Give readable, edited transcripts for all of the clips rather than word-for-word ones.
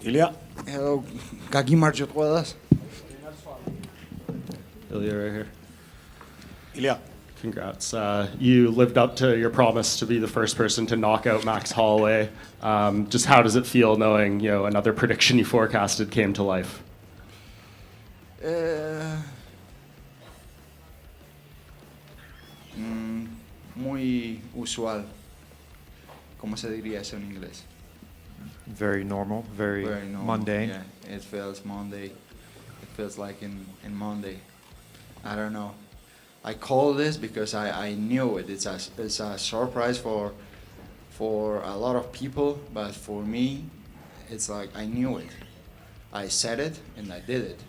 Ilia. Hello, какие марши todas? Ilia right here. Ilia. Congrats. You lived up to your promise to be the first person to knock out Max Holloway. Just how does it feel knowing, another prediction you forecasted came to life? Muy usual. ¿Cómo se diría eso en inglés? Very normal, very normal. mundane. Yeah, it feels Monday. It feels like in Monday. I don't know. I call this because I knew it. It's a surprise for a lot of people, but for me, it's like I knew it. I said it and I did it.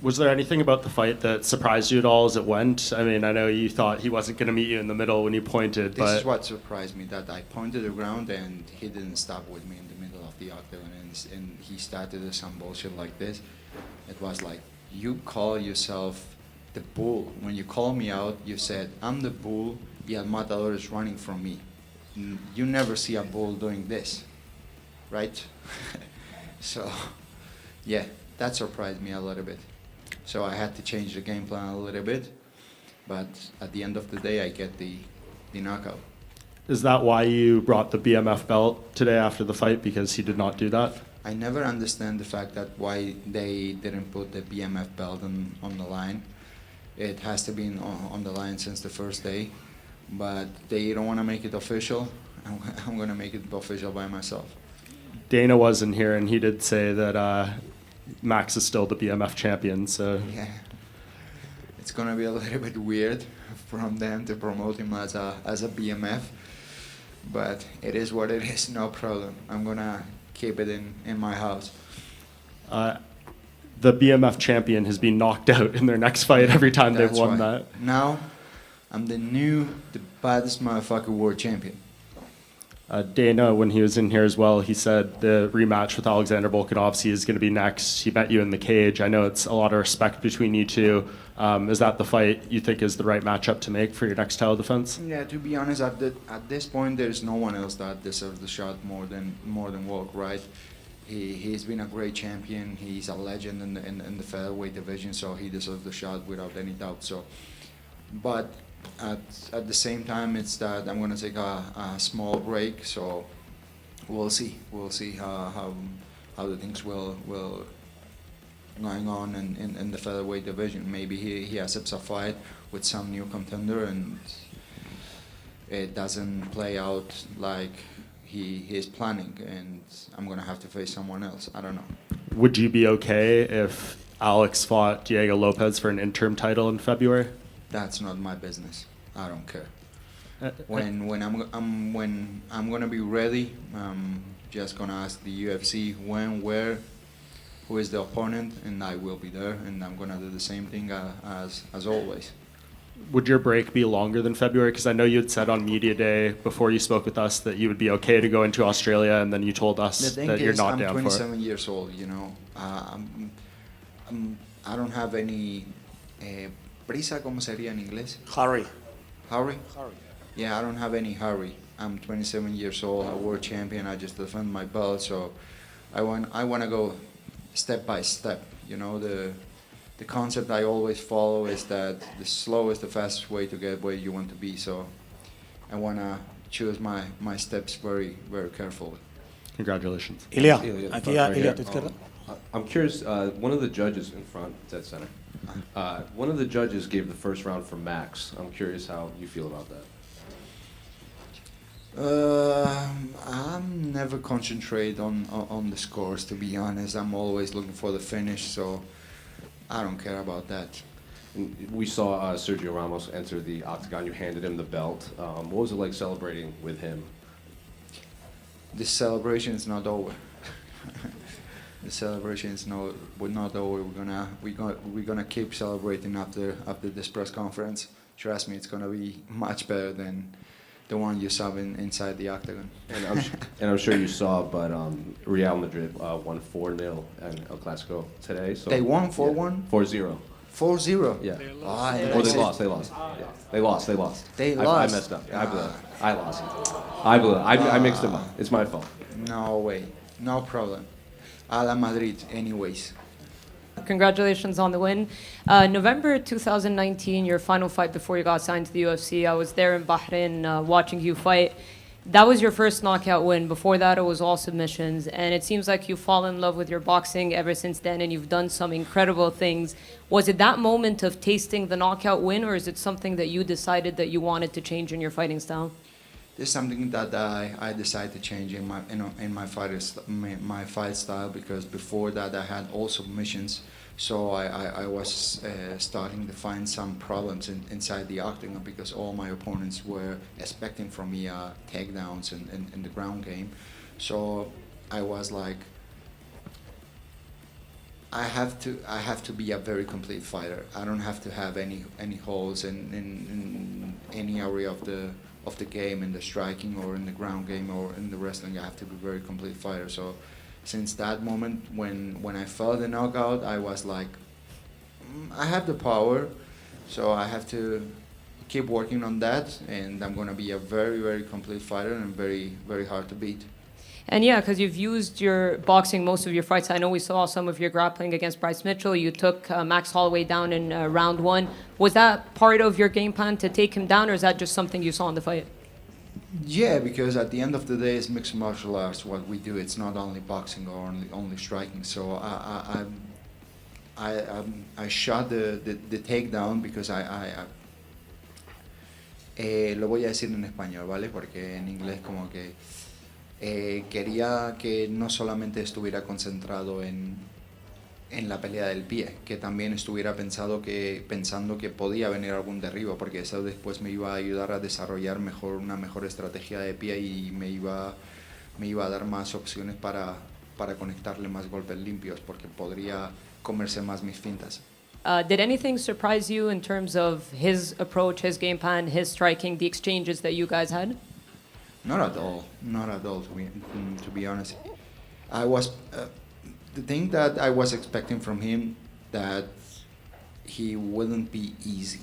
Was there anything about the fight that surprised you at all as it went? I mean, I know you thought he wasn't going to meet you in the middle when you pointed, This is what surprised me, that I pointed the ground and he didn't stop with me in the middle of the octagon, and he started some bullshit like this. It was like, you call yourself the bull. When you call me out, you said, I'm the bull, Ilia El Matador is running from me. You never see a bull doing this, right? So, yeah, that surprised me a little bit. So I had to change the game plan a little bit, but at the end of the day, I get the knockout. Is that why you brought the BMF belt today after the fight, because he did not do that? I never understand the fact that why they didn't put the BMF belt on the line. It has to be on the line since the first day, but they don't want to make it official. I'm going to make it official by myself. Dana wasn't here, and he did say that Max is still the BMF champion. So yeah, it's going to be a little bit weird from them to promote him as a BMF, but it is what it is. No problem. I'm going to keep it in my house. The BMF champion has been knocked out in their next fight every time they've That's won right. that. Now, I'm the baddest motherfucker world champion. Dana, when he was in here as well, he said the rematch with Alexander Volkanovski is going to be next. He met you in the cage. I know it's a lot of respect between you two. Is that the fight you think is the right matchup to make for your next title defense? Yeah, to be honest, at this point, there's no one else that deserves the shot more than Volk, right? He's been a great champion. He's a legend in the featherweight division, so he deserves the shot without any doubt. So, but at the same time, it's that I'm going to take a small break. So we'll see. We'll see how the things will going on in the featherweight division. Maybe he accepts a fight with some new contender, and it doesn't play out like he is planning, and I'm going to have to face someone else. I don't know. Would you be okay if Alex fought Diego Lopez for an interim title in February? That's not my business. I don't care. When I'm going to be ready, I'm just going to ask the UFC when, where, who is the opponent, and I will be there, and I'm going to do the same thing as always. Would your break be longer than February? Because I know you had said on media day before you spoke with us that you would be okay to go into Australia, and then you told us that you're not down for it. I'm 27 years old, I don't have any prisa, ¿cómo sería en inglés? Hurry. Hurry? Yeah, I don't have any hurry. I'm 27 years old, a world champion. I just defend my belt, so I want to go step by step. The concept I always follow is that the slow is the fastest way to get where you want to be. So I want to choose my steps very, very carefully. Congratulations. Ilia. Ilia, Aquí right Ilia, here. tu izquierda. I'm curious, one of the judges in front, dead center, one of the judges gave the first round for Max. I'm curious how you feel about that. I'm never concentrate on the scores, to be honest. I'm always looking for the finish, so I don't care about that. And we saw Sergio Ramos enter the octagon. You handed him the belt. What was it like celebrating with him? This celebration is not over. The celebration is not over. We're gonna keep celebrating after this press conference. Trust me, it's gonna be much better than the one you saw inside the octagon. And I'm sure you saw, but Real Madrid won 4-0 in El Clasico today. So They won 4-1? 4-0. 4-0. Yeah. Ah, Or they lost. Yeah. They lost. They I lost. messed up. I blew it. I lost. I blew it. I mixed them up. It's my fault. No way. No problem. A la Madrid, anyways. Congratulations on the win. November 2019, your final fight before you got signed to the UFC. I was there in Bahrain watching you fight. That was your first knockout win. Before that, it was all submissions. And it seems like you've fallen in love with your boxing ever since then, and you've done some incredible things. Was it that moment of tasting the knockout win, or is it something that you decided that you wanted to change in your fighting style? This is something that I decided to change in my fight style, because before that I had all submissions, so I was starting to find some problems inside the octagon, because all my opponents were expecting from me takedowns in the ground game. So I was like, I have to be a very complete fighter. I don't have to have any holes in any area of the game, in the striking or in the ground game or in the wrestling. I have to be a very complete fighter. So since that moment when I felt the knockout, I was like, I have the power, so I have to keep working on that, and I'm going to be a very, very complete fighter and very, very hard to beat. And yeah, because you've used your boxing most of your fights. I know we saw some of your grappling against Bryce Mitchell. You took Max Holloway down in round one. Was that part of your game plan to take him down, or is that just something you saw in the fight? Yeah, because at the end of the day, it's mixed martial arts. What we do, it's not only boxing or only striking. So I shot the takedown because lo voy a decir en español, ¿vale? Porque en inglés como que quería que no solamente estuviera concentrado en la pelea del pie, que también estuviera pensando que podía venir algún derribo, porque eso después me iba a ayudar a desarrollar una mejor estrategia de pie y me iba a dar más opciones para conectarle más golpes limpios, porque podría comerse más mis fintas. Did anything surprise you in terms of his approach, his game plan, his striking, the exchanges that you guys had? Not at all, to be honest. I was the thing that I was expecting from him, that he wouldn't be easy,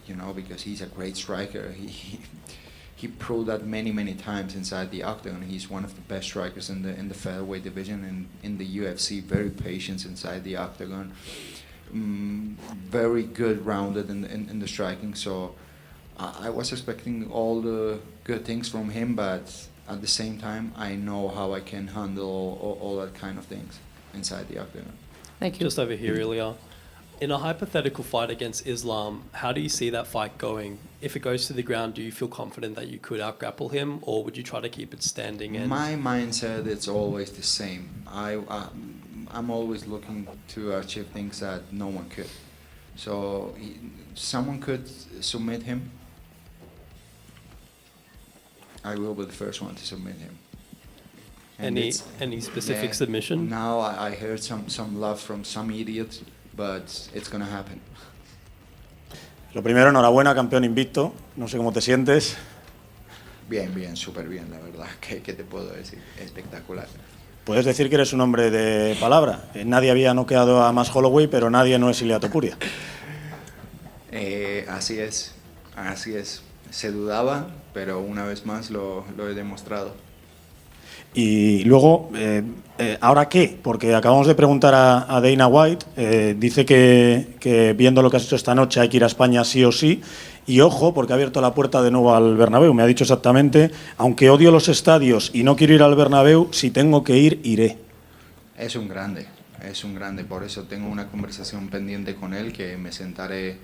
because he's a great striker. He proved that many times inside the octagon. He's one of the best strikers in the featherweight division and in the UFC. Very patient inside the octagon. Very good rounded in the striking. So I was expecting all the good things from him, but at the same time, I know how I can handle all that kind of things inside the octagon. Thank you. Just over here, Ilia. In a hypothetical fight against Islam, how do you see that fight going? If it goes to the ground, do you feel confident that you could out-grapple him, or would you try to keep it standing? And My mindset is always the same. I'm always looking to achieve things that no one could. So someone could submit him, I will be the first one to submit him. And any specific yeah, submission? Now I heard some love from some idiot, but it's gonna happen. Lo primero, enhorabuena, campeón invicto. No sé cómo te sientes. Bien, súper bien, la verdad. ¿Qué te puedo decir? Espectacular. Puedes decir que eres un hombre de palabra. Nadie había noqueado a Max Holloway, pero nadie no es Ilia Topuria. Así es. Se dudaba, pero una vez más lo he demostrado. Y luego, ¿ahora qué? Porque acabamos de preguntar a Dana White, dice que viendo lo que has hecho esta noche hay que ir a España sí o sí, y ojo, porque ha abierto la puerta de nuevo al Bernabéu, me ha dicho exactamente, aunque odio los estadios y no quiero ir al Bernabéu, si tengo que ir, iré. Es un grande, por eso tengo una conversación pendiente con él, que me sentaré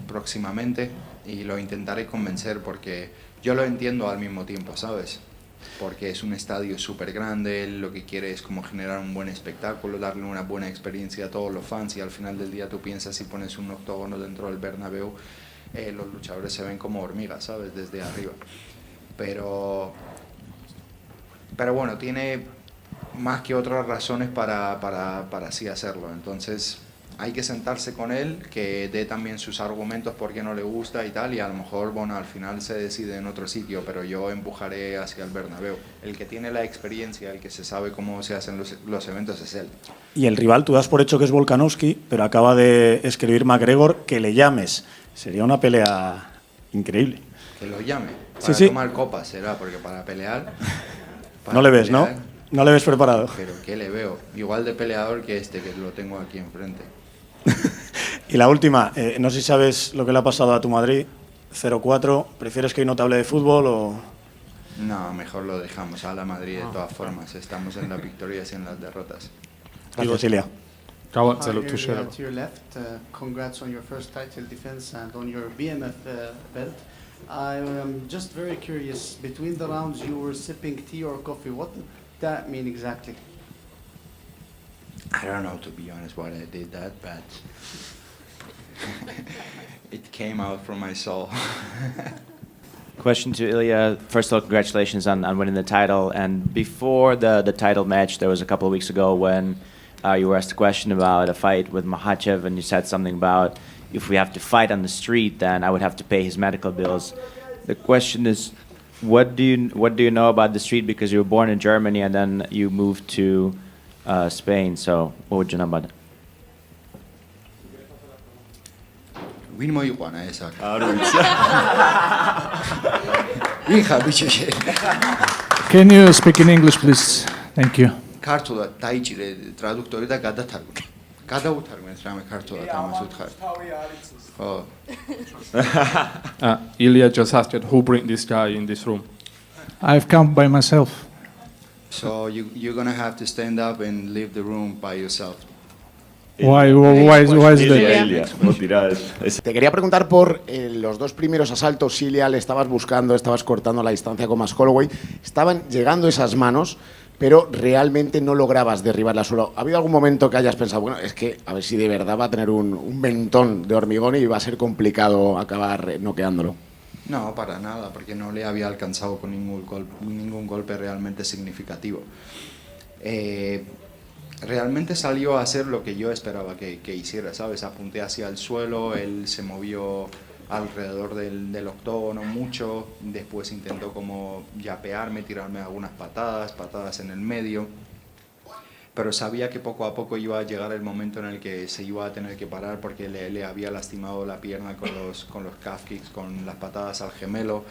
próximamente y lo intentaré convencer, porque yo lo entiendo al mismo tiempo, ¿sabes? Porque es un estadio súper grande, él lo que quiere es como generar un buen espectáculo, darle una buena experiencia a todos los fans, y al final del día tú piensas, si pones un octógono dentro del Bernabéu, los luchadores se ven como hormigas, ¿sabes? Desde arriba. Pero bueno, tiene más que otras razones para así hacerlo, entonces hay que sentarse con él, que dé también sus argumentos por qué no le gusta y tal, y a lo mejor, bueno, al final se decide en otro sitio, pero yo empujaré hacia el Bernabéu. El que tiene la experiencia, el que se sabe cómo se hacen los eventos es él. Y el rival, tú das por hecho que es Volkanovski, pero acaba de escribir McGregor que le llames. Sería una pelea increíble. Que lo llame. Sí, Para sí. tomar copas será, porque para pelear... No le ves, ¿no? pelear, No le ves preparado. Pero ¿qué le veo? Igual de peleador que este, que lo tengo aquí enfrente. Y la última, no sé si sabes lo que le ha pasado a tu Madrid, 0-4. ¿Prefieres que hoy no te hable de fútbol o...? No, mejor lo dejamos a la Madrid de todas formas. Estamos en las victorias y en las derrotas. Gracias, Ilia. Hi, Ilia, to your left, congrats on your first title defense and on your BMF belt. I'm just very curious, between the rounds you were sipping tea or coffee, what did that mean exactly? I don't know, to be honest, why I did that, but it came out from my soul. Question to Ilia. First of all, congratulations on winning the title. And before the title match, there was a couple of weeks ago when you were asked a question about a fight with Makhachev, and you said something about, if we have to fight on the street, then I would have to pay his medical bills. The question is, what do you know about the street, because you were born in Germany and then you moved to Spain? So what would you know about it? Can you speak in English, please? Thank you. ქართულად დაიჭირე ტრადუქტორი და გადათარგმნე. გადაუთარგმნეთ რამე ქართულად ამას უთხარი. ხო. Ilia just asked who bring this guy in this room. I've come by myself. So you're gonna have to stand up and leave the room by yourself. Why is that? Te quería preguntar por los dos primeros asaltos, Ilia, le estabas buscando, estabas cortando la distancia con Max Holloway, estaban llegando esas manos, pero realmente no lograbas derribarla solo. ¿Ha habido algún momento que hayas pensado, bueno, es que a ver si de verdad va a tener un mentón de hormigón y va a ser complicado acabar noqueándolo? No, para nada, porque no le había alcanzado con ningún golpe realmente significativo. Realmente salió a hacer lo que yo esperaba que hiciera, ¿sabes? Apunté hacia el suelo, él se movió alrededor del octógono mucho, después intentó como yapearme, tirarme algunas patadas en el medio, pero sabía que poco a poco iba a llegar el momento en el que se iba a tener que parar porque le había lastimado la pierna con los calf kicks, con las patadas al gemelo.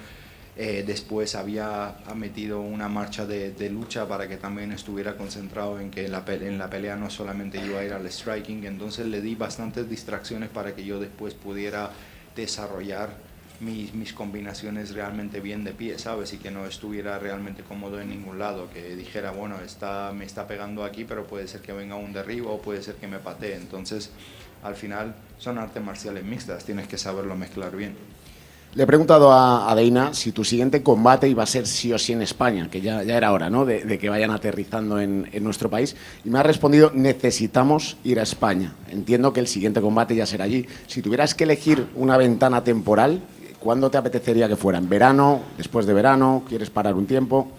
Después había metido una marcha de lucha para que también estuviera concentrado en que en la pelea no solamente iba a ir al striking, entonces le di bastantes distracciones para que yo después pudiera desarrollar mis combinaciones realmente bien de pie, ¿sabes? Y que no estuviera realmente cómodo en ningún lado, que dijera, bueno, me está pegando aquí, pero puede ser que venga un derribo o puede ser que me patee. Entonces, al final, son artes marciales mixtas, tienes que saberlo mezclar bien. Le he preguntado a Deina si tu siguiente combate iba a ser sí o sí en España, que ya era hora, ¿no?, de que vayan aterrizando en nuestro país, y me ha respondido, necesitamos ir a España. Entiendo que el siguiente combate ya será allí. Si tuvieras que elegir una ventana temporal, ¿cuándo te apetecería que fuera? ¿En verano? ¿Después de verano? ¿Quieres parar un tiempo?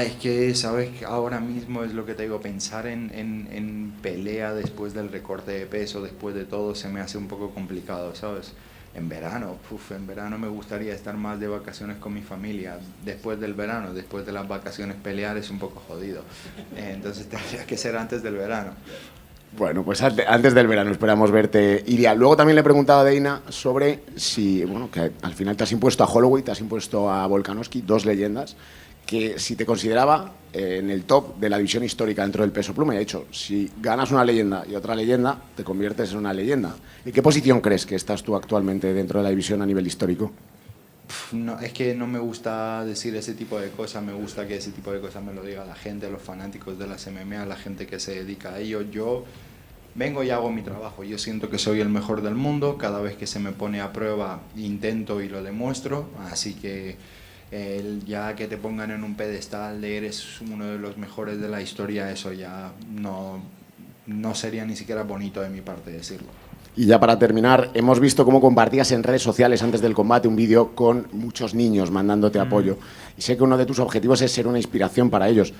Es que, ¿sabes? Ahora mismo es lo que te digo, pensar en pelea después del recorte de peso, después de todo, se me hace un poco complicado, ¿sabes? En verano me gustaría estar más de vacaciones con mi familia. Después del verano, después de las vacaciones, pelear es un poco jodido. Entonces tendría que ser antes del verano. Bueno, pues antes del verano esperamos verte, Ilia. Luego también le he preguntado a Deina sobre si, bueno, que al final te has impuesto a Holloway, te has impuesto a Volkanovski, dos leyendas, que si te consideraba en el top de la división histórica dentro del peso pluma, y ha dicho, si ganas una leyenda y otra leyenda, te conviertes en una leyenda. ¿En qué posición crees que estás tú actualmente dentro de la división a nivel histórico? No, es que no me gusta decir ese tipo de cosas, me gusta que ese tipo de cosas me lo diga la gente, los fanáticos de las MMA, la gente que se dedica a ello. Yo vengo y hago mi trabajo, yo siento que soy el mejor del mundo, cada vez que se me pone a prueba intento y lo demuestro, así que ya que te pongan en un pedestal de eres uno de los mejores de la historia, eso ya no sería ni siquiera bonito de mi parte decirlo. Y ya para terminar, hemos visto cómo compartías en redes sociales antes del combate un vídeo con muchos niños mandándote apoyo. Y sé que uno de tus objetivos es ser una inspiración para ellos.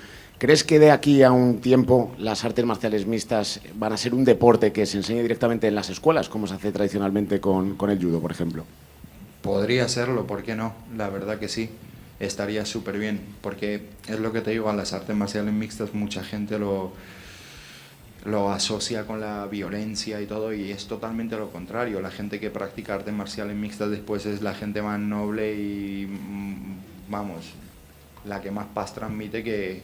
¿Crees que de aquí a un tiempo las artes marciales mixtas van a ser un deporte que se enseñe directamente en las escuelas, como se hace tradicionalmente con el judo, por ejemplo? Podría serlo, ¿por qué no? La verdad que sí, estaría súper bien, porque es lo que te digo, a las artes marciales mixtas mucha gente lo asocia con la violencia y todo, y es totalmente lo contrario. La gente que practica artes marciales mixtas después es la gente más noble y, vamos, la que más paz transmite que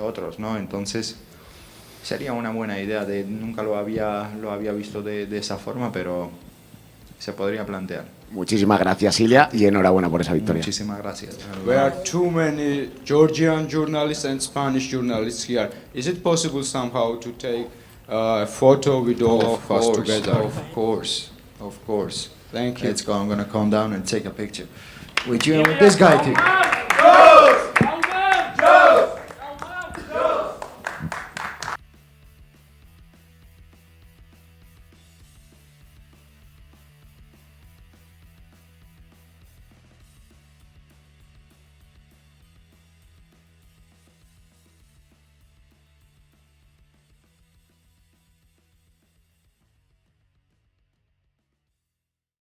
otros, ¿no? Entonces, sería una buena idea. Nunca lo había visto de esa forma, pero se podría plantear. Muchísimas gracias, Ilia, y enhorabuena por esa victoria. Muchísimas gracias. There are too many Georgian journalists and Spanish journalists here. Is it possible somehow to take a photo with all of us together? Of course. Thank you. I'm going to come down and take a picture with you and with this guy too.